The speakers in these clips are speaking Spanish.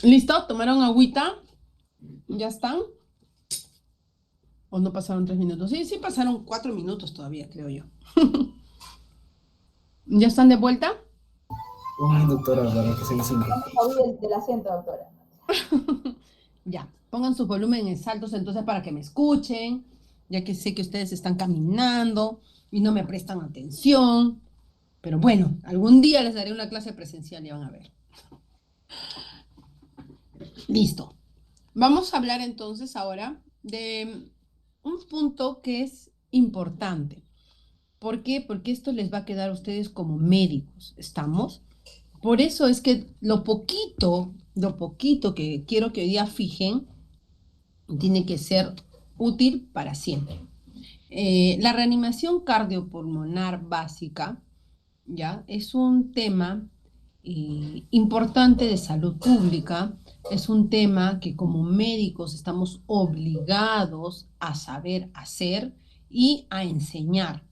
¿Listo? ¿Tomaron agüita? ¿Ya están? ¿O no pasaron 3 minutos? Sí, sí pasaron 4 minutos todavía, creo yo. ¿Ya están de vuelta? Uy, doctora, la verdad que se me cinco. No me moví del asiento, doctora. Ya, pongan sus volúmenes altos entonces para que me escuchen, ya que sé que ustedes están caminando y no me prestan atención. Pero bueno, algún día les daré una clase presencial y van a ver. Listo. Vamos a hablar entonces ahora de un punto que es importante. ¿Por qué? Porque esto les va a quedar a ustedes como médicos. ¿Estamos? Por eso es que lo poquito que quiero que hoy día fijen, tiene que ser útil para siempre. La reanimación cardiopulmonar básica, ¿ya? Es un tema importante de salud pública, es un tema que como médicos estamos obligados a saber hacer y a enseñar,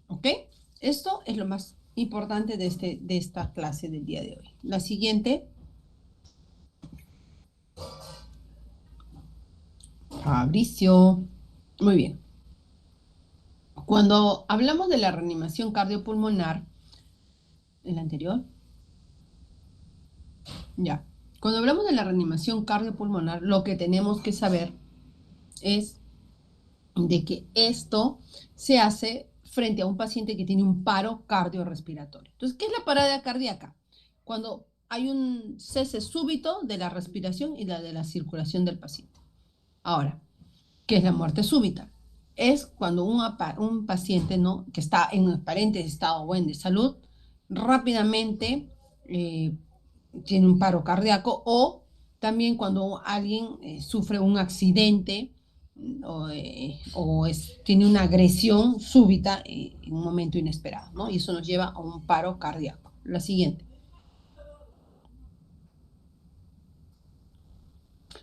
¿ok? Esto es lo más importante de esta clase del día de hoy. La siguiente, Fabricio. Muy bien. Cuando hablamos de la reanimación cardiopulmonar, el anterior, ya. Cuando hablamos de la reanimación cardiopulmonar, lo que tenemos que saber es de que esto se hace frente a un paciente que tiene un paro cardiorrespiratorio. Entonces, ¿qué es la parada cardíaca? Cuando hay un cese súbito de la respiración y de la circulación del paciente. Ahora, ¿qué es la muerte súbita? Es cuando un paciente, ¿no?, que está en un aparente estado buen de salud, rápidamente tiene un paro cardíaco, o también cuando alguien sufre un accidente tiene una agresión súbita en un momento inesperado, ¿no? Y eso nos lleva a un paro cardíaco. La siguiente.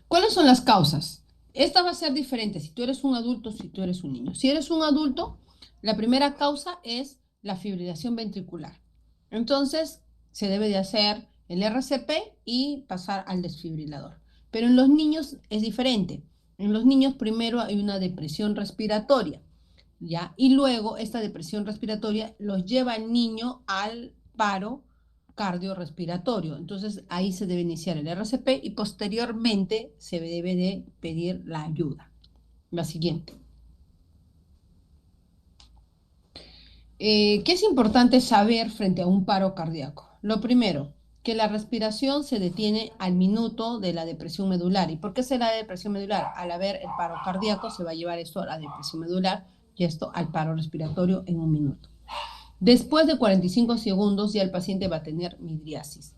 ¿Cuáles son las causas? Esta va a ser diferente si tú eres un adulto, si tú eres un niño. Si eres un adulto, la primera causa es la fibrilación ventricular. Entonces, se debe de hacer el RCP y pasar al desfibrilador. Pero en los niños es diferente. En los niños primero hay una depresión respiratoria, ¿ya? Y luego esta depresión respiratoria los lleva al niño al paro cardiorrespiratorio. Entonces ahí se debe iniciar el RCP y posteriormente se debe de pedir la ayuda. La siguiente. ¿Qué es importante saber frente a un paro cardíaco? Lo primero, que la respiración se detiene al minuto de la depresión medular. ¿Y por qué será la depresión medular? Al haber el paro cardíaco se va a llevar esto a la depresión medular y esto al paro respiratorio en un minuto. Después de 45 segundos ya el paciente va a tener midriasis.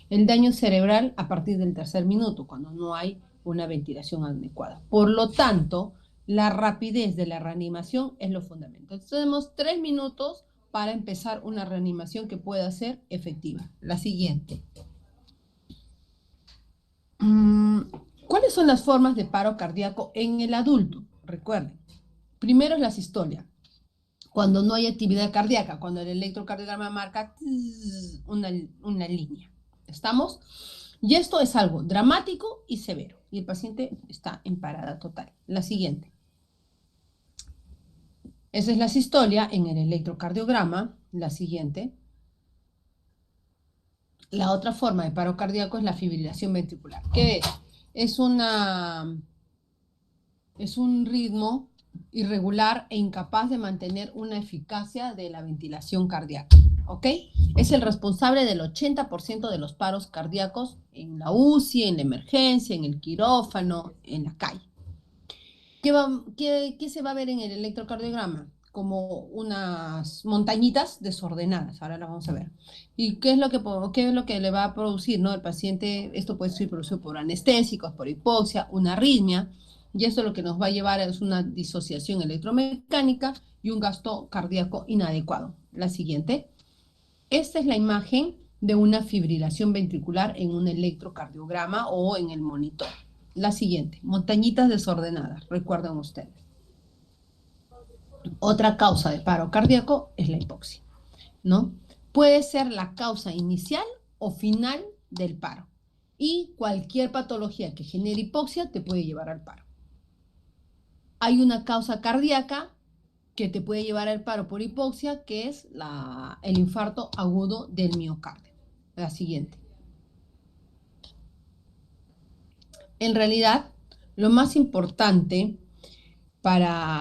El daño cerebral a partir del tercer minuto, cuando no hay una ventilación adecuada. Por lo tanto, la rapidez de la reanimación es lo fundamental. Entonces, tenemos 3 minutos para empezar una reanimación que pueda ser efectiva. La siguiente. ¿Cuáles son las formas de paro cardíaco en el adulto? Recuerden, primero es la sistolia, cuando no hay actividad cardíaca, cuando el electrocardiograma marca una línea. ¿Estamos? Y esto es algo dramático y severo, y el paciente está en parada total. La siguiente. Esa es la sistolia en el electrocardiograma. La siguiente. La otra forma de paro cardíaco es la fibrilación ventricular. ¿Qué es? Es un ritmo irregular e incapaz de mantener una eficacia de la ventilación cardíaca, ¿ok? Es el responsable del 80% de los paros cardíacos en la UCI, en la emergencia, en el quirófano, en la calle. ¿Qué se va a ver en el electrocardiograma? Como unas montañitas desordenadas, ahora las vamos a ver. ¿Y qué es lo que le va a producir, ¿no? El paciente, esto puede ser producido por anestésicos, por hipoxia, una arritmia, y esto lo que nos va a llevar es una disociación electromecánica y un gasto cardíaco inadecuado. La siguiente. Esta es la imagen de una fibrilación ventricular en un electrocardiograma o en el monitor. La siguiente, montañitas desordenadas, recuerden ustedes. Otra causa de paro cardíaco es la hipoxia, ¿no? Puede ser la causa inicial o final del paro. y cualquier patología que genere hipoxia te puede llevar al paro. Hay una causa cardíaca que te puede llevar al paro por hipoxia, que es el infarto agudo del miocardio. La siguiente. En realidad, lo más importante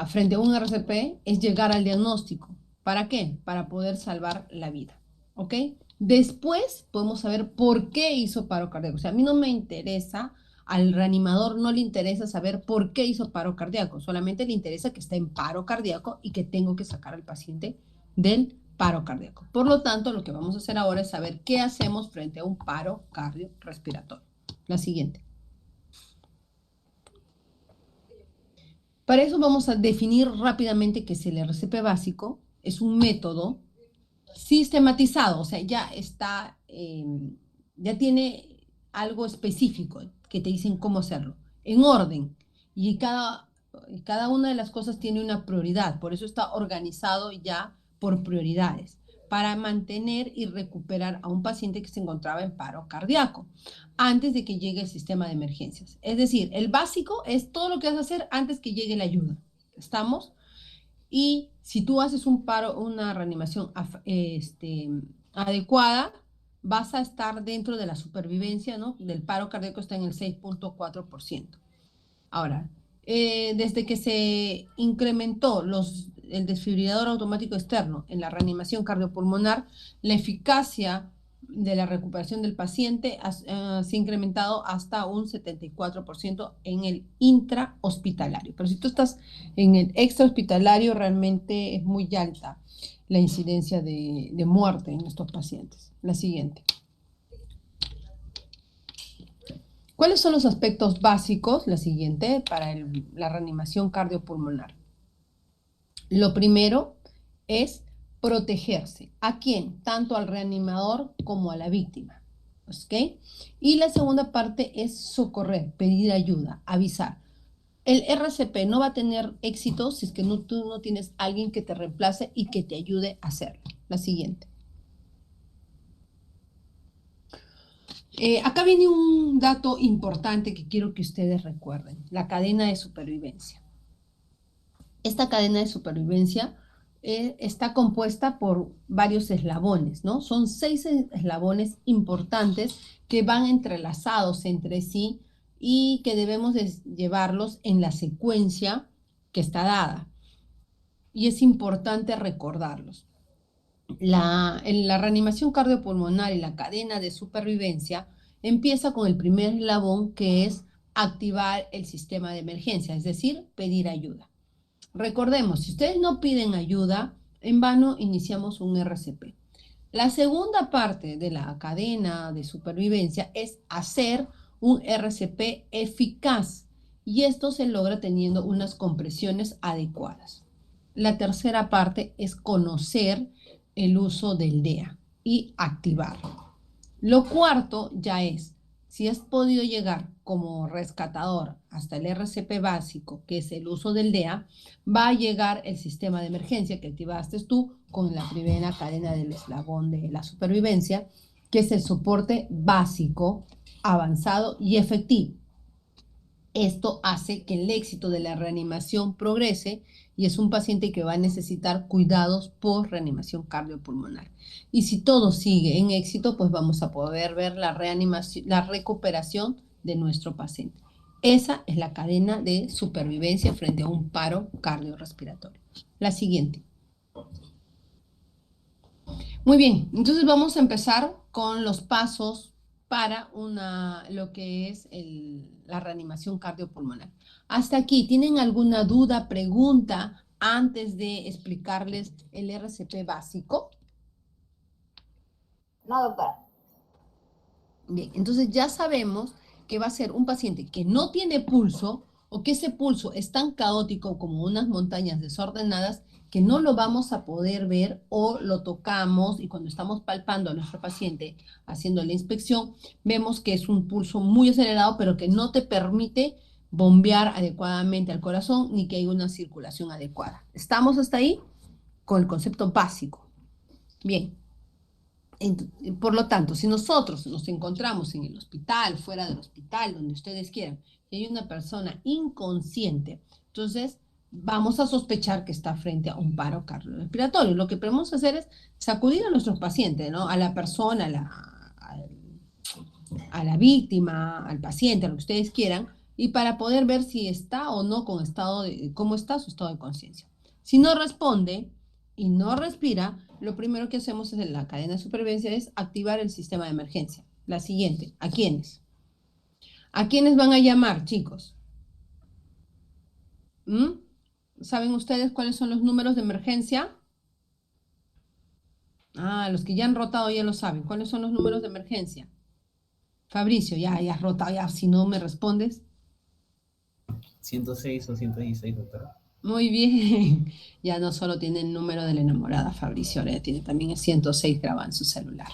frente a un RCP es llegar al diagnóstico. ¿Para qué? Para poder salvar la vida. ¿Ok? Después podemos saber por qué hizo paro cardíaco. O sea, a mí no me interesa, al reanimador no le interesa saber por qué hizo paro cardíaco, solamente le interesa que está en paro cardíaco y que tengo que sacar al paciente del paro cardíaco. Por lo tanto, lo que vamos a hacer ahora es saber qué hacemos frente a un paro cardiorrespiratorio. La siguiente. Para eso vamos a definir rápidamente qué es el RCP básico. Es un método sistematizado, o sea, ya está, ya tiene algo específico que te dicen cómo hacerlo, en orden. Y cada una de las cosas tiene una prioridad, por eso está organizado ya por prioridades, para mantener y recuperar a un paciente que se encontraba en paro cardíaco antes de que llegue el sistema de emergencias. Es decir, el básico es todo lo que vas a hacer antes que llegue la ayuda. ¿Estamos? Y si tú haces un paro, una reanimación adecuada, vas a estar dentro de la supervivencia, ¿no? Del paro cardíaco está en el 6.4%. Ahora, desde que se incrementó el desfibrilador automático externo en la reanimación cardiopulmonar, la eficacia de la recuperación del paciente se ha incrementado hasta un 74% en el intrahospitalario. Pero si tú estás en el extrahospitalario, realmente es muy alta la incidencia de muerte en estos pacientes. La siguiente. ¿Cuáles son los aspectos básicos, la siguiente, para la reanimación cardiopulmonar? Lo primero es protegerse. ¿A quién? Tanto al reanimador como a la víctima. ¿Ok? Y la segunda parte es socorrer, pedir ayuda, avisar. El RCP no va a tener éxito si es que tú no tienes alguien que te reemplace y que te ayude a hacerlo. La siguiente. Acá viene un dato importante que quiero que ustedes recuerden, la cadena de supervivencia. Esta cadena de supervivencia está compuesta por varios eslabones, ¿no? Son 6 eslabones importantes que van entrelazados entre sí y que debemos llevarlos en la secuencia que está dada. Y es importante recordarlos. En la reanimación cardiopulmonar y la cadena de supervivencia empieza con el primer eslabón, que es activar el sistema de emergencia, es decir, pedir ayuda. Recordemos, si ustedes no piden ayuda, en vano iniciamos un RCP. La segunda parte de la cadena de supervivencia es hacer un RCP eficaz y esto se logra teniendo unas compresiones adecuadas. La tercera parte es conocer el uso del DEA y activarlo. Lo cuarto ya es, si has podido llegar como rescatador hasta el RCP básico, que es el uso del DEA, va a llegar el sistema de emergencia que activaste tú con la primera cadena del eslabón de la supervivencia, que es el soporte básico, avanzado y efectivo. Esto hace que el éxito de la reanimación progrese y es un paciente que va a necesitar cuidados por reanimación cardiopulmonar. Y si todo sigue en éxito, pues vamos a poder ver la reanimación, la recuperación de nuestro paciente. Esa es la cadena de supervivencia frente a un paro cardiorrespiratorio. La siguiente. Muy bien, entonces vamos a empezar con los pasos para lo que es la reanimación cardiopulmonar. Hasta aquí, ¿tienen alguna duda, pregunta antes de explicarles el RCP básico? No, doctora. Bien, entonces ya sabemos que va a ser un paciente que no tiene pulso o que ese pulso es tan caótico como unas montañas desordenadas que no lo vamos a poder ver o lo tocamos y cuando estamos palpando a nuestro paciente haciendo la inspección, vemos que es un pulso muy acelerado pero que no te permite bombear adecuadamente al corazón ni que haya una circulación adecuada. ¿Estamos hasta ahí? Con el concepto básico. Bien. Por lo tanto, si nosotros nos encontramos en el hospital, fuera del hospital, donde ustedes quieran, y hay una persona inconsciente, entonces vamos a sospechar que está frente a un paro cardiorrespiratorio. Lo que podemos hacer es sacudir a nuestros pacientes, ¿no? A la persona, a la víctima, al paciente, a lo que ustedes quieran, y para poder ver si está o no con cómo está su estado de conciencia. Si no responde y no respira, lo primero que hacemos en la cadena de supervivencia es activar el sistema de emergencia. La siguiente, ¿a quiénes? ¿A quiénes van a llamar, chicos? ¿Mm? ¿Saben ustedes cuáles son los números de emergencia? Ah, los que ya han rotado ya lo saben. ¿Cuáles son los números de emergencia? Fabricio, ya has rotado, ya si no me respondes. 106 o 116, doctora. Muy bien. Ya no solo tiene el número de la enamorada Fabricio, ahora ya tiene también el 106 grabado en su celular.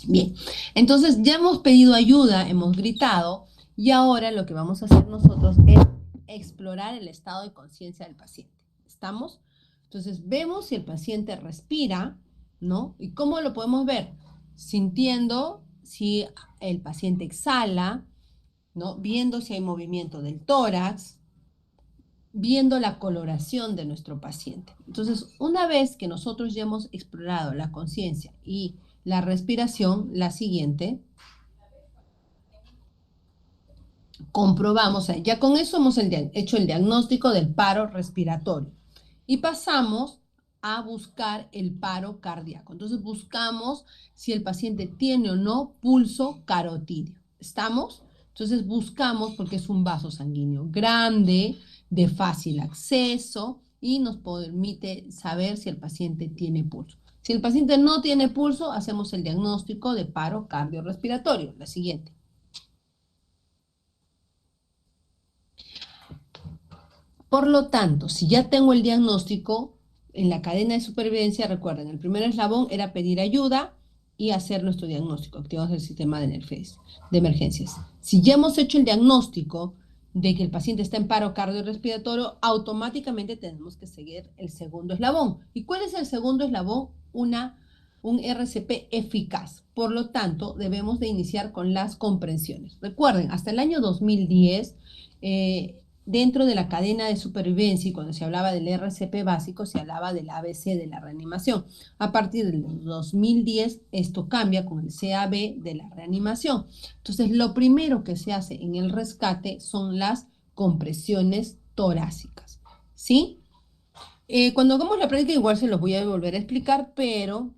Bien, entonces ya hemos pedido ayuda, hemos gritado y ahora lo que vamos a hacer nosotros es explorar el estado de conciencia del paciente. ¿Estamos? Entonces vemos si el paciente respira, ¿no? ¿Y cómo lo podemos ver? Sintiendo si el paciente exhala, ¿no? Viendo si hay movimiento del tórax, viendo la coloración de nuestro paciente. Entonces, una vez que nosotros ya hemos explorado la conciencia y la respiración, la siguiente, comprobamos, ya con eso hemos hecho el diagnóstico del paro respiratorio y pasamos a buscar el paro cardíaco. Entonces, buscamos si el paciente tiene o no pulso carotídeo. ¿Estamos? Entonces, buscamos porque es un vaso sanguíneo grande, de fácil acceso y nos permite saber si el paciente tiene pulso. Si el paciente no tiene pulso, hacemos el diagnóstico de paro cardiorrespiratorio. La siguiente. Por lo tanto, si ya tengo el diagnóstico, en la cadena de supervivencia, recuerden, el primer eslabón era pedir ayuda y hacer nuestro diagnóstico, activamos el sistema de emergencias. Si ya hemos hecho el diagnóstico de que el paciente está en paro cardiorrespiratorio, automáticamente tenemos que seguir el segundo eslabón. ¿Y cuál es el segundo eslabón? Un RCP eficaz. Por lo tanto, debemos de iniciar con las comprensiones. Recuerden, hasta el año 2010, dentro de la cadena de supervivencia y cuando se hablaba del RCP básico, se hablaba del ABC de la reanimación. A partir del 2010, esto cambia con el CAB de la reanimación. Entonces, lo primero que se hace en el rescate son las compresiones torácicas, ¿sí? Cuando hagamos la práctica, igual se los voy a volver a explicar, pero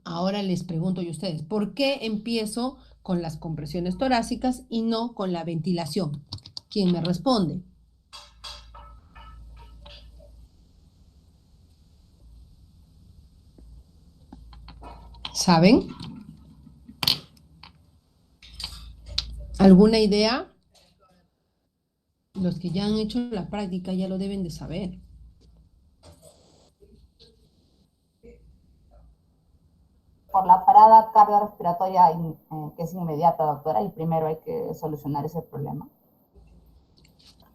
ahora les pregunto yo a ustedes, ¿por qué empiezo con las compresiones torácicas y no con la ventilación? ¿Quién me responde? ¿Saben? ¿Alguna idea? Los que ya han hecho la práctica ya lo deben de saber. Por la parada cardiorrespiratoria que es inmediata, doctora, y primero hay que solucionar ese problema.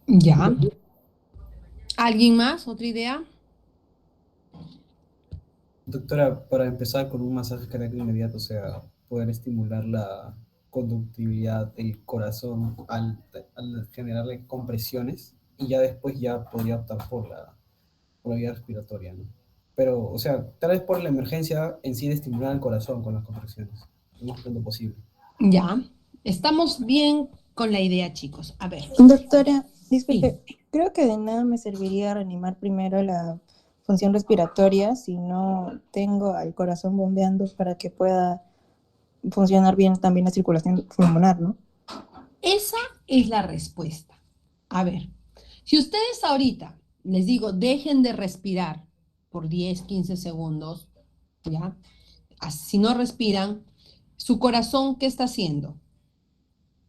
Ya. ¿Alguien más? ¿Otra idea? Doctora, para empezar con un masaje cardíaco inmediato, o sea, poder estimular la conductividad del corazón al generarle compresiones y ya después ya podría optar por la vía respiratoria, ¿no? Pero, o sea, tal vez por la emergencia en sí de estimular el corazón con las contracciones, lo más pronto posible. Ya. Estamos bien con la idea, chicos. A ver. Doctora, disculpe, Sí. creo que de nada me serviría reanimar primero la función respiratoria si no tengo al corazón bombeando para que pueda funcionar bien también la circulación pulmonar, ¿no? Esa es la respuesta. A ver, si ustedes ahorita les digo, dejen de respirar por 10, 15 segundos, ¿ya? Si no respiran, su corazón, ¿qué está haciendo?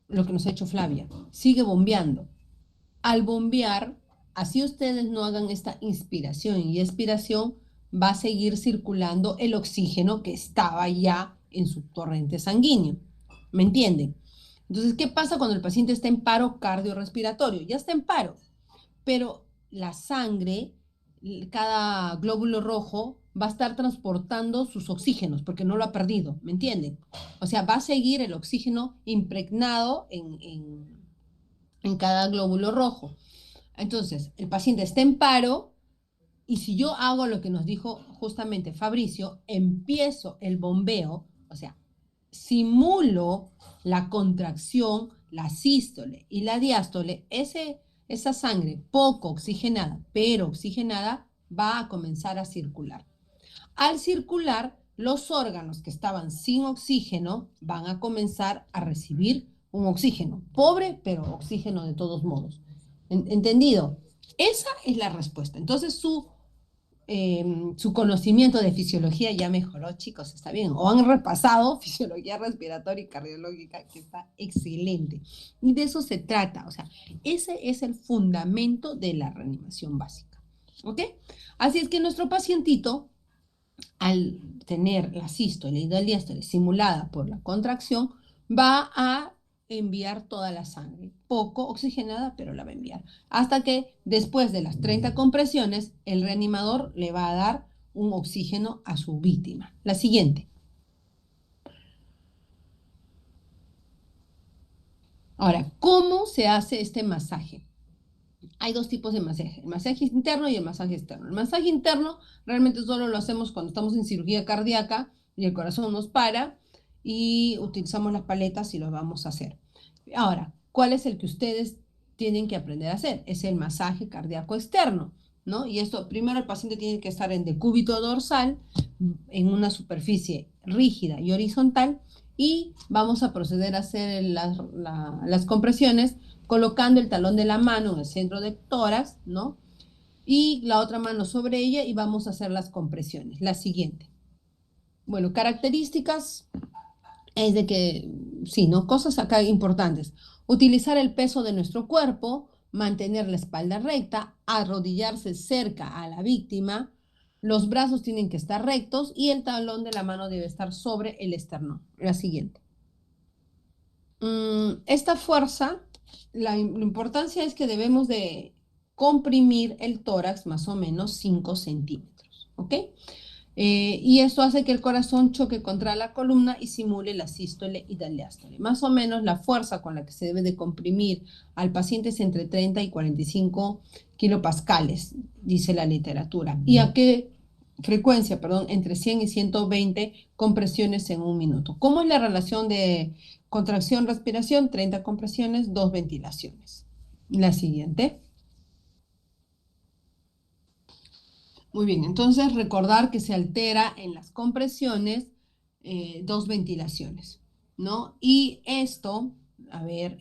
Lo que nos ha hecho Flavia, sigue bombeando. Al bombear, así ustedes no hagan esta inspiración y expiración, va a seguir circulando el oxígeno que estaba ya en su torrente sanguíneo. ¿Me entienden? Entonces, ¿qué pasa cuando el paciente está en paro cardiorrespiratorio? Ya está en paro, pero la sangre, cada glóbulo rojo va a estar transportando sus oxígenos porque no lo ha perdido, ¿me entienden? O sea, va a seguir el oxígeno impregnado en cada glóbulo rojo. Entonces, el paciente está en paro y si yo hago lo que nos dijo justamente Fabricio, empiezo el bombeo, o sea, simulo la contracción, la sístole y la diástole, esa sangre poco oxigenada, pero oxigenada, va a comenzar a circular. Al circular, los órganos que estaban sin oxígeno van a comenzar a recibir un oxígeno, pobre, pero oxígeno de todos modos. ¿Entendido? Esa es la respuesta. Entonces, su conocimiento de fisiología ya mejoró, chicos, está bien. O han repasado fisiología respiratoria y cardiológica, que está excelente. Y de eso se trata. O sea, ese es el fundamento de la reanimación básica. ¿Ok? Así es que nuestro pacientito, al tener la sístole y la diástole simulada por la contracción, va a enviar toda la sangre, poco oxigenada, pero la va a enviar, hasta que después de las 30 compresiones, el reanimador le va a dar un oxígeno a su víctima. La siguiente. Ahora, ¿cómo se hace este masaje? Hay dos tipos de masaje, el masaje interno y el masaje externo. El masaje interno realmente solo lo hacemos cuando estamos en cirugía cardíaca y el corazón nos para y utilizamos las paletas y lo vamos a hacer. Ahora, ¿cuál es el que ustedes tienen que aprender a hacer? Es el masaje cardíaco externo, ¿no? Y esto, primero el paciente tiene que estar en decúbito dorsal, en una superficie rígida y horizontal, y vamos a proceder a hacer las compresiones colocando el talón de la mano en el centro del tórax, ¿no? Y la otra mano sobre ella y vamos a hacer las compresiones. La siguiente. Bueno, características es de que, sí, ¿no? Cosas acá importantes. Utilizar el peso de nuestro cuerpo, mantener la espalda recta, arrodillarse cerca a la víctima, los brazos tienen que estar rectos y el talón de la mano debe estar sobre el esternón. La siguiente. Esta fuerza, la importancia es que debemos de comprimir el tórax más o menos 5 centímetros, ¿ok? Y esto hace que el corazón choque contra la columna y simule la sístole y la diástole. Más o menos la fuerza con la que se debe de comprimir al paciente es entre 30 y 45 kilopascales, dice la literatura. ¿Y a qué frecuencia? Perdón, entre 100 y 120 compresiones en un minuto. ¿Cómo es la relación de contracción-respiración? 30 compresiones, 2 ventilaciones. La siguiente. Muy bien, entonces recordar que se altera en las compresiones 2 ventilaciones, ¿no? Y esto, a ver,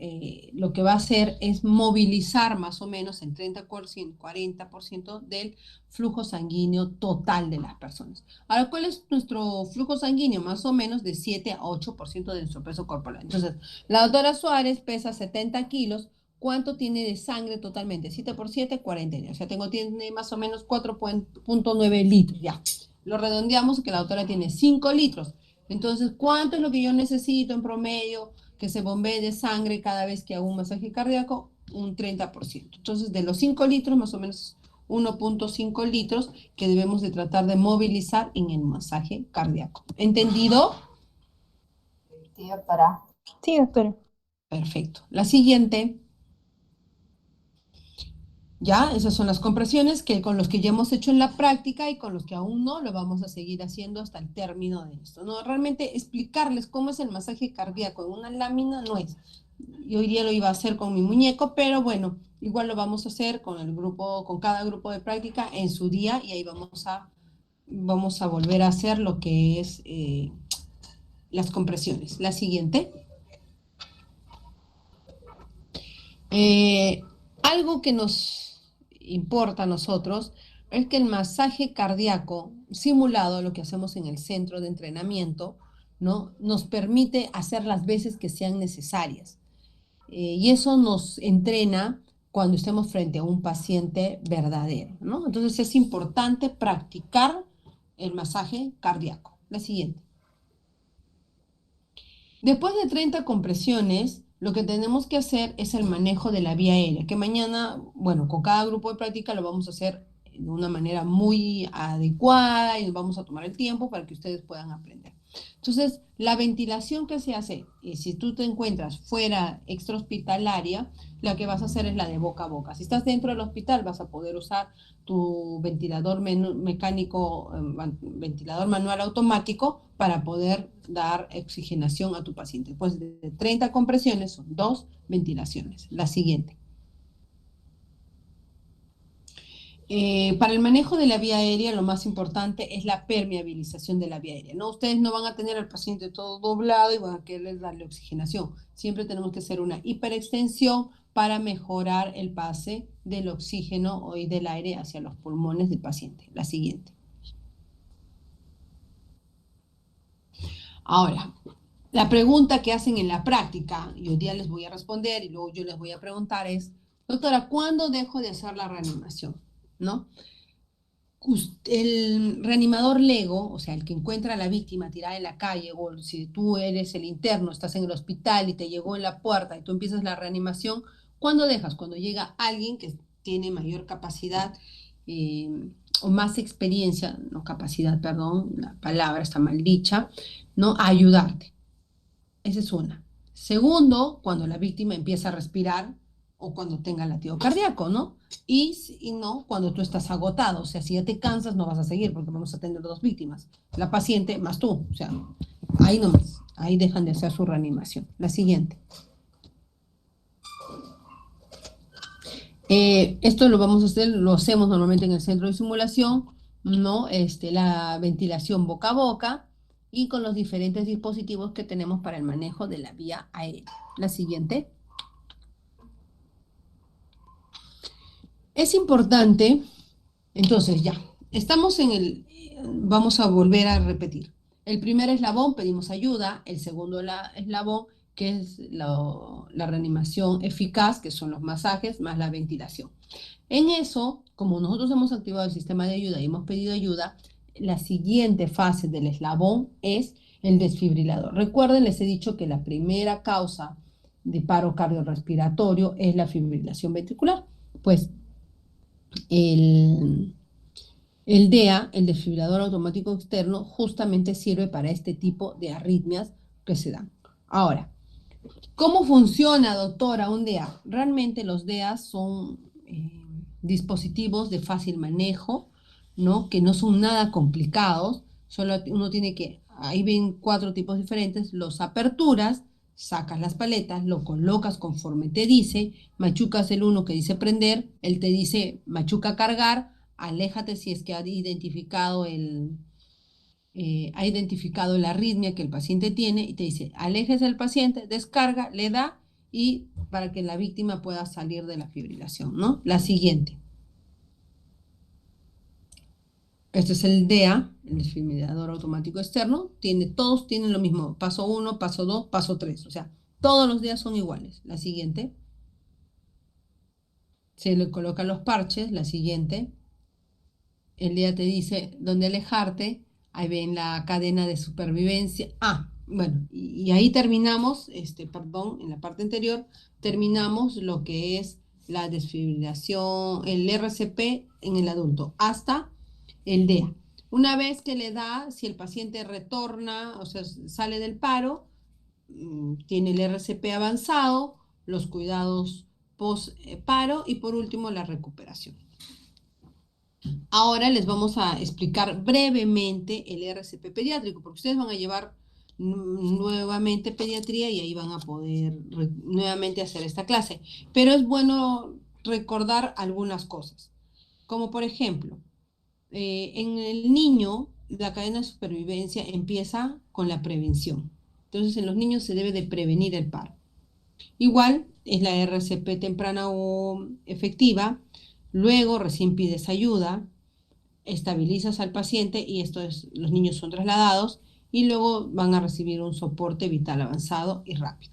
lo que va a hacer es movilizar más o menos el 30%, 40% del flujo sanguíneo total de las personas. Ahora, ¿cuál es nuestro flujo sanguíneo? Más o menos de 7 a 8% de nuestro peso corporal. Entonces, la doctora Suárez pesa 70 kilos. ¿Cuánto tiene de sangre totalmente? 7 por 7, 40. O sea, tiene más o menos 4.9 litros. Ya. Lo redondeamos que la doctora tiene 5 litros. Entonces, ¿cuánto es lo que yo necesito en promedio que se bombee de sangre cada vez que hago un masaje cardíaco? Un 30%. Entonces, de los 5 litros, más o menos 1.5 litros que debemos de tratar de movilizar en el masaje cardíaco. ¿Entendido? Sí, doctora. Sí, doctora. Perfecto. La siguiente. Ya, esas son las compresiones con los que ya hemos hecho en la práctica y con los que aún no lo vamos a seguir haciendo hasta el término de esto, ¿no? Realmente explicarles cómo es el masaje cardíaco en una lámina no es. Yo hoy día lo iba a hacer con mi muñeco, pero bueno, igual lo vamos a hacer con el grupo, con cada grupo de práctica en su día y ahí vamos a volver a hacer lo que es las compresiones. La siguiente. Algo que nos importa a nosotros es que el masaje cardíaco simulado, lo que hacemos en el centro de entrenamiento, ¿no? Nos permite hacer las veces que sean necesarias. Y eso nos entrena cuando estemos frente a un paciente verdadero, ¿no? Entonces es importante practicar el masaje cardíaco. La siguiente. Después de 30 compresiones, lo que tenemos que hacer es el manejo de la vía aérea, que mañana, bueno, con cada grupo de práctica lo vamos a hacer de una manera muy adecuada y nos vamos a tomar el tiempo para que ustedes puedan aprender. Entonces, la ventilación que se hace, si tú te encuentras fuera extrahospitalaria, la que vas a hacer es la de boca a boca. Si estás dentro del hospital, vas a poder usar tu ventilador mecánico, ventilador manual automático para poder dar oxigenación a tu paciente. Pues de 30 compresiones son 2 ventilaciones. La siguiente. Para el manejo de la vía aérea, lo más importante es la permeabilización de la vía aérea, ¿no? Ustedes no van a tener al paciente todo doblado y van a querer darle oxigenación. Siempre tenemos que hacer una hiperextensión para mejorar el pase del oxígeno y del aire hacia los pulmones del paciente. La siguiente. Ahora, la pregunta que hacen en la práctica, y hoy día les voy a responder y luego yo les voy a preguntar es, doctora, ¿cuándo dejo de hacer la reanimación? ¿No? El reanimador lego, o sea, el que encuentra a la víctima tirada en la calle, o si tú eres el interno, estás en el hospital y te llegó en la puerta y tú empiezas la reanimación, ¿cuándo dejas? Cuando llega alguien que tiene mayor capacidad o más experiencia, no capacidad, perdón, la palabra está mal dicha, ¿no? A ayudarte. Esa es una. Segundo, cuando la víctima empieza a respirar o cuando tenga latido cardíaco, ¿no? Y no cuando tú estás agotado, o sea, si ya te cansas no vas a seguir porque vamos a tener 2 víctimas, la paciente más tú, o sea, ahí nomás, ahí dejan de hacer su reanimación. La siguiente. Esto lo vamos a hacer, lo hacemos normalmente en el centro de simulación, ¿no? La ventilación boca a boca y con los diferentes dispositivos que tenemos para el manejo de la vía aérea. La siguiente. Es importante, entonces ya, estamos vamos a volver a repetir. El primer eslabón pedimos ayuda, el segundo eslabón que es la reanimación eficaz, que son los masajes más la ventilación. En eso, como nosotros hemos activado el sistema de ayuda y hemos pedido ayuda, la siguiente fase del eslabón es el desfibrilador. Recuerden, les he dicho que la primera causa de paro cardiorrespiratorio es la fibrilación ventricular. Pues el DEA, el desfibrilador automático externo, justamente sirve para este tipo de arritmias que se dan. Ahora, ¿cómo funciona, doctora, un DEA? Realmente los DEA son dispositivos de fácil manejo, ¿no? Que no son nada complicados, solo uno tiene que, ahí ven 4 tipos diferentes, los aperturas, sacas las paletas, lo colocas conforme te dice, machucas el uno que dice prender, él te dice machuca cargar, aléjate si es que ha identificado la arritmia que el paciente tiene y te dice, aléjese del paciente, descarga, le da y para que la víctima pueda salir de la fibrilación, ¿no? La siguiente. Este es el DEA, el desfibrilador automático externo. Todos tienen lo mismo. Paso 1, paso 2, paso 3. O sea, todos los DEA son iguales. La siguiente. Se le colocan los parches. La siguiente. El DEA te dice dónde alejarte. Ahí ven la cadena de supervivencia. Bueno, y ahí terminamos, perdón, en la parte anterior, terminamos lo que es la desfibrilación, el RCP en el adulto, hasta el DEA. Una vez que le da, si el paciente retorna, o sea, sale del paro, tiene el RCP avanzado, los cuidados post-paro y por último la recuperación. Ahora les vamos a explicar brevemente el RCP pediátrico, porque ustedes van a llevar nuevamente pediatría y ahí van a poder nuevamente hacer esta clase. Pero es bueno recordar algunas cosas, como por ejemplo, en el niño la cadena de supervivencia empieza con la prevención. Entonces en los niños se debe de prevenir el paro. Igual es la RCP temprana o efectiva, luego recién pides ayuda, estabilizas al paciente y los niños son trasladados y luego van a recibir un soporte vital avanzado y rápido.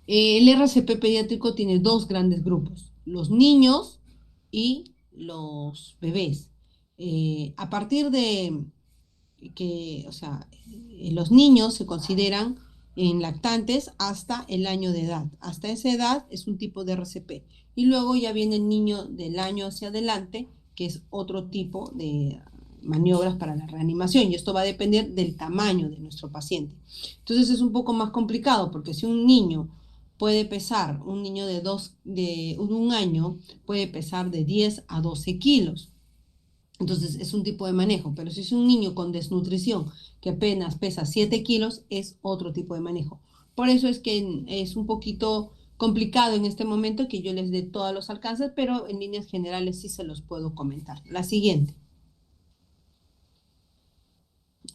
El RCP pediátrico tiene 2 grandes grupos, los niños y los bebés. A partir de que, o sea, los niños se consideran en lactantes hasta el año de edad. Hasta esa edad es un tipo de RCP. Y luego ya viene el niño del año hacia adelante, que es otro tipo de maniobras para la reanimación. Y esto va a depender del tamaño de nuestro paciente. Entonces es un poco más complicado, porque si un niño puede pesar, un niño de un año puede pesar de 10 a 12 kilos. Entonces es un tipo de manejo, pero si es un niño con desnutrición que apenas pesa 7 kilos, es otro tipo de manejo. Por eso es que es un poquito complicado en este momento que yo les dé todos los alcances, pero en líneas generales sí se los puedo comentar. La siguiente.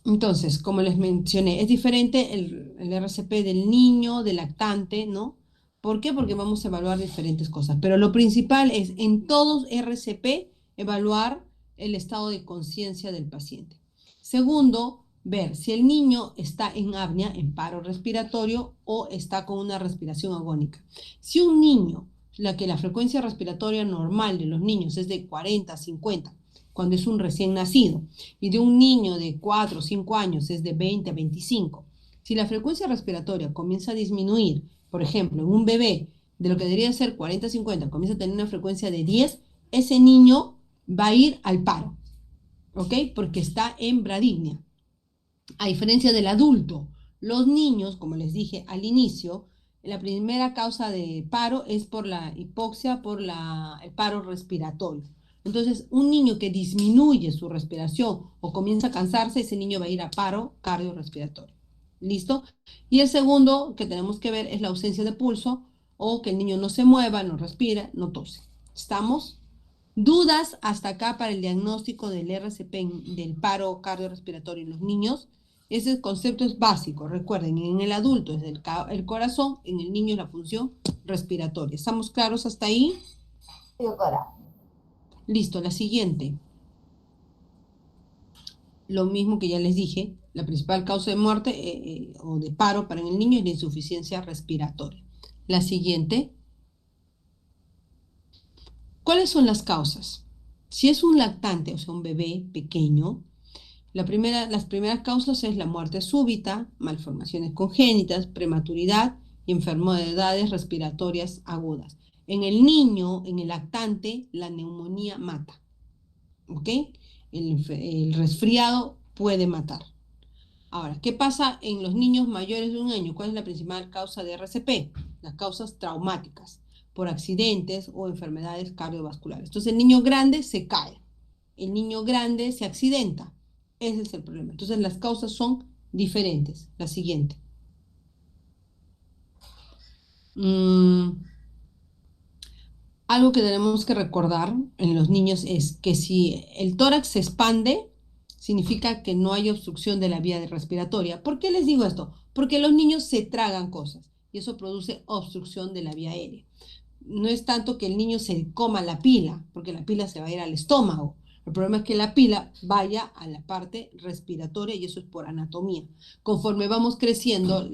Entonces, como les mencioné, es diferente el RCP del niño, del lactante, ¿no? ¿Por qué? Porque vamos a evaluar diferentes cosas. Pero lo principal es en todos RCP evaluar el estado de conciencia del paciente. Segundo, ver si el niño está en apnea, en paro respiratorio o está con una respiración agónica. Si un niño, la frecuencia respiratoria normal de los niños es de 40 a 50, cuando es un recién nacido, y de un niño de 4 o 5 años es de 20 a 25. Si la frecuencia respiratoria comienza a disminuir, por ejemplo, en un bebé de lo que debería ser 40 a 50, comienza a tener una frecuencia de 10, ese niño va a ir al paro, ¿ok? Porque está en bradypnea. A diferencia del adulto, los niños, como les dije al inicio, la primera causa de paro es por la hipoxia, por el paro respiratorio. Entonces, un niño que disminuye su respiración o comienza a cansarse, ese niño va a ir a paro cardiorrespiratorio. ¿Listo? Y el segundo que tenemos que ver es la ausencia de pulso o que el niño no se mueva, no respira, no tose. ¿Estamos? ¿Dudas hasta acá para el diagnóstico del RCP, del paro cardiorrespiratorio en los niños? Ese concepto es básico. Recuerden, en el adulto es el corazón, en el niño es la función respiratoria. ¿Estamos claros hasta ahí? Sí, doctora. Listo, la siguiente. Lo mismo que ya les dije, la principal causa de muerte o de paro para el niño es la insuficiencia respiratoria. La siguiente. ¿Cuáles son las causas? Si es un lactante, o sea, un bebé pequeño, las primeras causas es la muerte súbita, malformaciones congénitas, prematuridad y enfermedades respiratorias agudas. En el niño, en el lactante, la neumonía mata. ¿Ok? El resfriado puede matar. Ahora, ¿qué pasa en los niños mayores de un año? ¿Cuál es la principal causa de RCP? Las causas traumáticas, por accidentes o enfermedades cardiovasculares. Entonces, el niño grande se cae, el niño grande se accidenta. Ese es el problema. Entonces, las causas son diferentes. La siguiente. Algo que tenemos que recordar en los niños es que si el tórax se expande, significa que no hay obstrucción de la vía respiratoria. ¿Por qué les digo esto? Porque los niños se tragan cosas y eso produce obstrucción de la vía aérea. No es tanto que el niño se coma la pila, porque la pila se va a ir al estómago. El problema es que la pila vaya a la parte respiratoria y eso es por anatomía. Conforme vamos creciendo,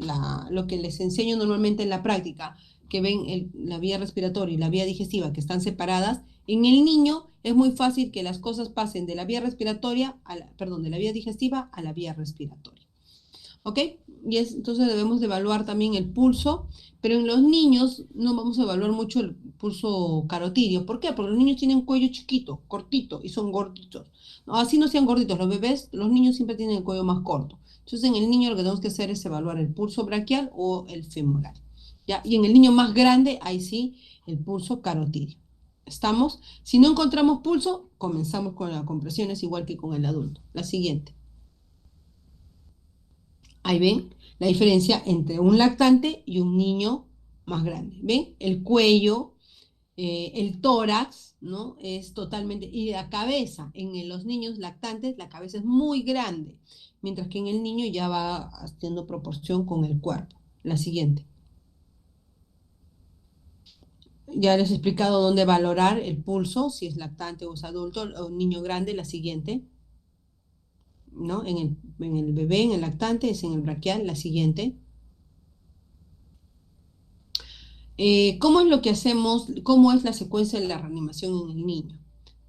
lo que les enseño normalmente en la práctica, que ven la vía respiratoria y la vía digestiva que están separadas, en el niño es muy fácil que las cosas pasen de la vía respiratoria, de la vía digestiva a la vía respiratoria. ¿Ok? Entonces debemos de evaluar también el pulso, pero en los niños no vamos a evaluar mucho el pulso carotidio. ¿Por qué? Porque los niños tienen un cuello chiquito, cortito, y son gorditos. No, así no sean gorditos, los bebés, los niños siempre tienen el cuello más corto. Entonces en el niño lo que tenemos que hacer es evaluar el pulso braquial o el femoral. ¿Ya? Y en el niño más grande, ahí sí, el pulso carotidio. ¿Estamos? Si no encontramos pulso, comenzamos con las compresiones igual que con el adulto. La siguiente. Ahí ven la diferencia entre un lactante y un niño más grande. ¿Ven? El cuello, el tórax, ¿no? Es totalmente... Y la cabeza, en los niños lactantes, la cabeza es muy grande, mientras que en el niño ya va haciendo proporción con el cuerpo. La siguiente. Ya les he explicado dónde valorar el pulso, si es lactante o es adulto, o un niño grande. La siguiente. ¿No? En el bebé, en el lactante, es en el braquial. La siguiente. ¿Cómo es lo que hacemos? ¿Cómo es la secuencia de la reanimación en el niño?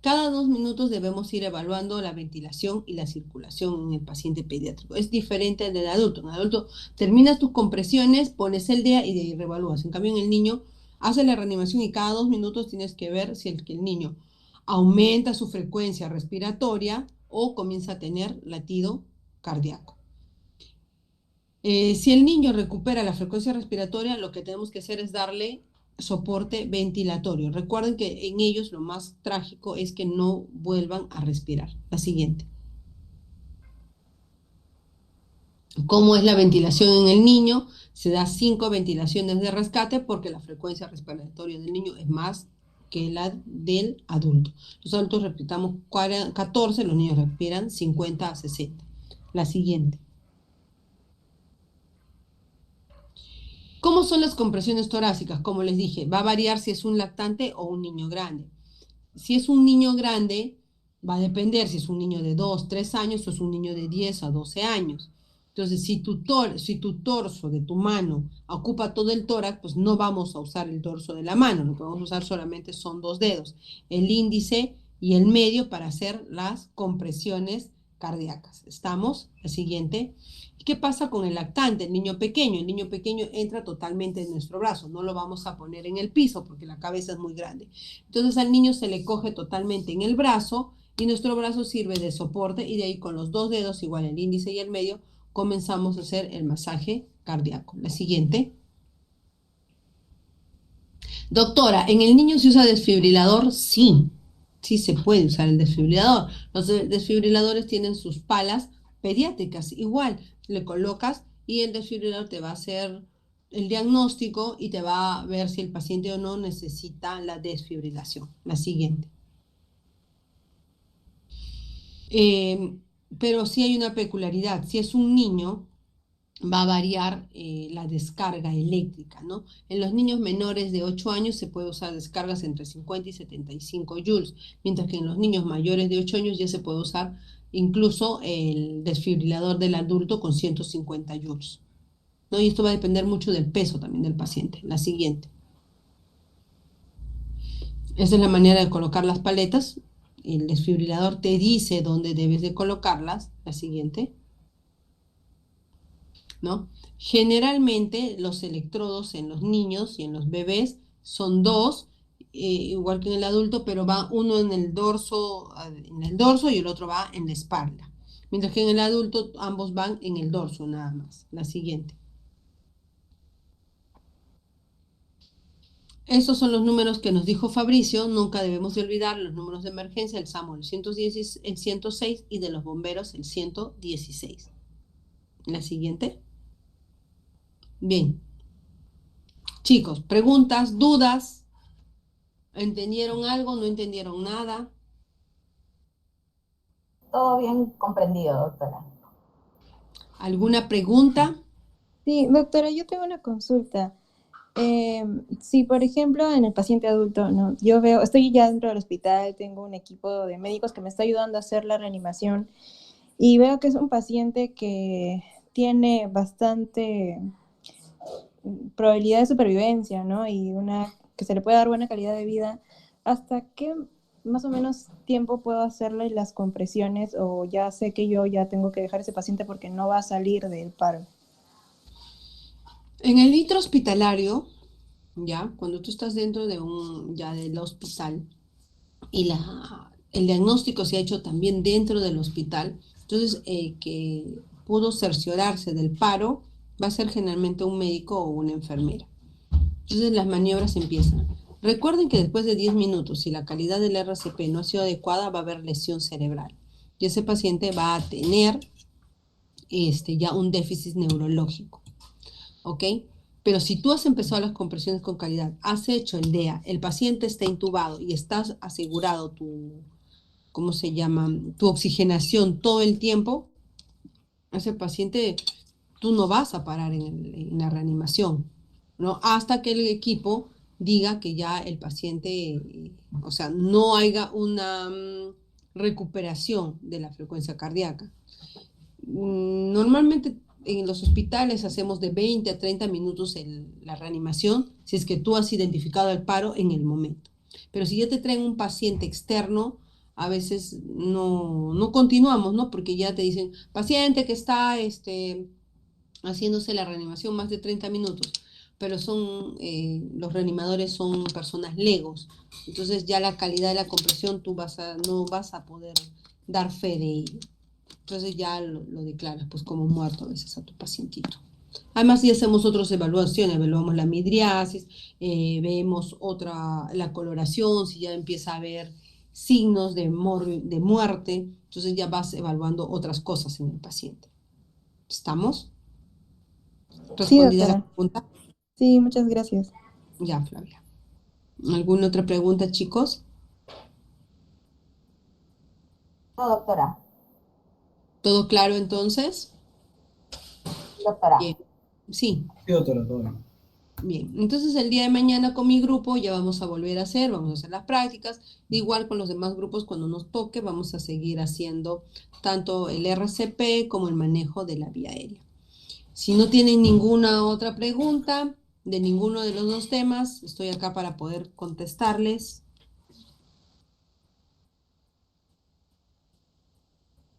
Cada 2 minutos debemos ir evaluando la ventilación y la circulación en el paciente pediátrico. Es diferente al del adulto. En el adulto terminas tus compresiones, pones el DEA y de ahí reevalúas. En cambio, en el niño haces la reanimación y cada 2 minutos tienes que ver si el niño aumenta su frecuencia respiratoria o comienza a tener latido cardíaco. Si el niño recupera la frecuencia respiratoria, lo que tenemos que hacer es darle soporte ventilatorio. Recuerden que en ellos lo más trágico es que no vuelvan a respirar. La siguiente. ¿Cómo es la ventilación en el niño? Se da 5 ventilaciones de rescate porque la frecuencia respiratoria del niño es más que la del adulto. Los adultos respiramos 14, los niños respiran 50 a 60. La siguiente. ¿Cómo son las compresiones torácicas? Como les dije, va a variar si es un lactante o un niño grande. Si es un niño grande, va a depender si es un niño de 2, 3 años o es un niño de 10 a 12 años. Entonces, si tu torso de tu mano ocupa todo el tórax, pues no vamos a usar el dorso de la mano. Lo que vamos a usar solamente son 2 dedos, el índice y el medio para hacer las compresiones cardíacas. ¿Estamos? La siguiente. ¿Qué pasa con el lactante, el niño pequeño? El niño pequeño entra totalmente en nuestro brazo, no lo vamos a poner en el piso porque la cabeza es muy grande. Entonces al niño se le coge totalmente en el brazo y nuestro brazo sirve de soporte y de ahí con los 2 dedos, igual el índice y el medio, comenzamos a hacer el masaje cardíaco. La siguiente. Doctora, ¿en el niño se usa desfibrilador? Sí, sí se puede usar el desfibrilador. Los desfibriladores tienen sus palas pediátricas, igual le colocas y el desfibrilador te va a hacer el diagnóstico y te va a ver si el paciente o no necesita la desfibrilación. La siguiente. Pero sí hay una peculiaridad. Si es un niño, va a variar la descarga eléctrica, ¿no? En los niños menores de 8 años se puede usar descargas entre 50 y 75 joules, mientras que en los niños mayores de 8 años ya se puede usar incluso el desfibrilador del adulto con 150 joules, ¿no? Y esto va a depender mucho del peso también del paciente. La siguiente. Esa es la manera de colocar las paletas. El desfibrilador te dice dónde debes de colocarlas. La siguiente. ¿No? Generalmente los electrodos en los niños y en los bebés son 2, igual que en el adulto, pero va uno en el dorso y el otro va en la espalda. Mientras que en el adulto ambos van en el dorso nada más. La siguiente. Estos son los números que nos dijo Fabricio. Nunca debemos de olvidar los números de emergencia, el SAMU el 106 y de los bomberos el 116. La siguiente. Bien. Chicos, preguntas, dudas. ¿Entendieron algo? ¿No entendieron nada? Todo bien comprendido, doctora. ¿Alguna pregunta? Sí, doctora, yo tengo una consulta. Si, por ejemplo, en el paciente adulto, ¿no? Yo veo, estoy ya dentro del hospital, tengo un equipo de médicos que me está ayudando a hacer la reanimación y veo que es un paciente que tiene bastante probabilidad de supervivencia, ¿no? Y que se le puede dar buena calidad de vida. ¿Hasta qué más o menos tiempo puedo hacerle las compresiones o ya sé que yo ya tengo que dejar a ese paciente porque no va a salir del paro? En el intrahospitalario, ya, cuando tú estás dentro de del hospital y el diagnóstico se ha hecho también dentro del hospital, entonces que pudo cerciorarse del paro va a ser generalmente un médico o una enfermera. Entonces las maniobras empiezan. Recuerden que después de 10 minutos, si la calidad del RCP no ha sido adecuada, va a haber lesión cerebral. Y ese paciente va a tener ya un déficit neurológico. ¿Ok? Pero si tú has empezado las compresiones con calidad, has hecho el DEA, el paciente está intubado y estás asegurado ¿cómo se llama? Tu oxigenación todo el tiempo, ese paciente tú no vas a parar en la reanimación, ¿no? Hasta que el equipo diga que ya el paciente, o sea, no haya una recuperación de la frecuencia cardíaca. Normalmente en los hospitales hacemos de 20 a 30 minutos la reanimación, si es que tú has identificado el paro en el momento. Pero si ya te traen un paciente externo, a veces no continuamos, ¿no? Porque ya te dicen, paciente que está haciéndose la reanimación más de 30 minutos, pero los reanimadores son personas legos, entonces ya la calidad de la compresión no vas a poder dar fe de ello. Entonces ya lo declaras pues como muerto a veces a tu pacientito. Además, si hacemos otras evaluaciones, evaluamos la midriasis, vemos la coloración, si ya empieza a haber signos de muerte, entonces ya vas evaluando otras cosas en el paciente. ¿Estamos? Sí, ¿Respondida la doctora. pregunta? Sí, muchas gracias. Ya, Flavia. ¿Alguna otra pregunta, chicos? No, doctora. ¿Todo claro entonces? Doctora. Bien. Sí, Sí, doctora, todo bien. bien. Entonces el día de mañana con mi grupo ya vamos a vamos a hacer las prácticas. Igual con los demás grupos, cuando nos toque, vamos a seguir haciendo tanto el RCP como el manejo de la vía aérea. Si no tienen ninguna otra pregunta de ninguno de los dos temas, estoy acá para poder contestarles.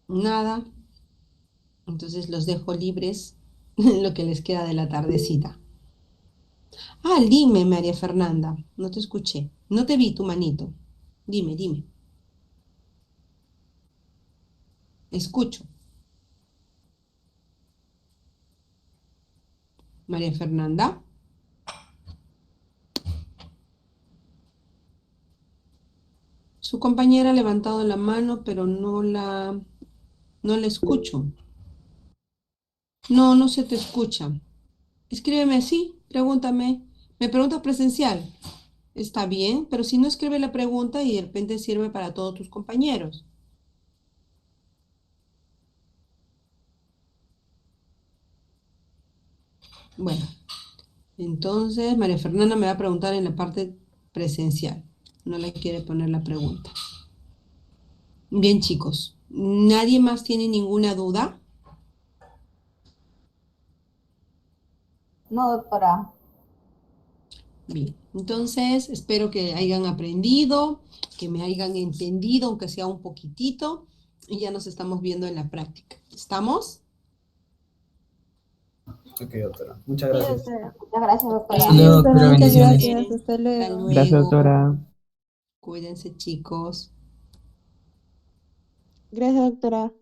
Nada. Entonces los dejo libres en lo que les queda de la tardecita. Ah, dime, María Fernanda. No te escuché. No te vi tu manito. Dime. Escucho. María Fernanda. Su compañera ha levantado la mano, pero no la escucho. No se te escucha. Escríbeme así, pregúntame. Me preguntas presencial. Está bien, pero si no escribe la pregunta y de repente sirve para todos tus compañeros. Bueno, entonces María Fernanda me va a preguntar en la parte presencial. No le quiere poner la pregunta. Bien, chicos. ¿Nadie más tiene ninguna duda? No, doctora. Bien, entonces espero que hayan aprendido, que me hayan entendido, aunque sea un poquitito, y ya nos estamos viendo en la práctica. ¿Estamos? Ok, doctora. Muchas Sí, gracias. doctora. Muchas gracias, doctora. Sí, Hasta luego, doctora, doctora, muchas bendiciones. gracias. Hasta Hasta luego. Gracias, luego. doctora. Cuídense, chicos. Gracias, doctora.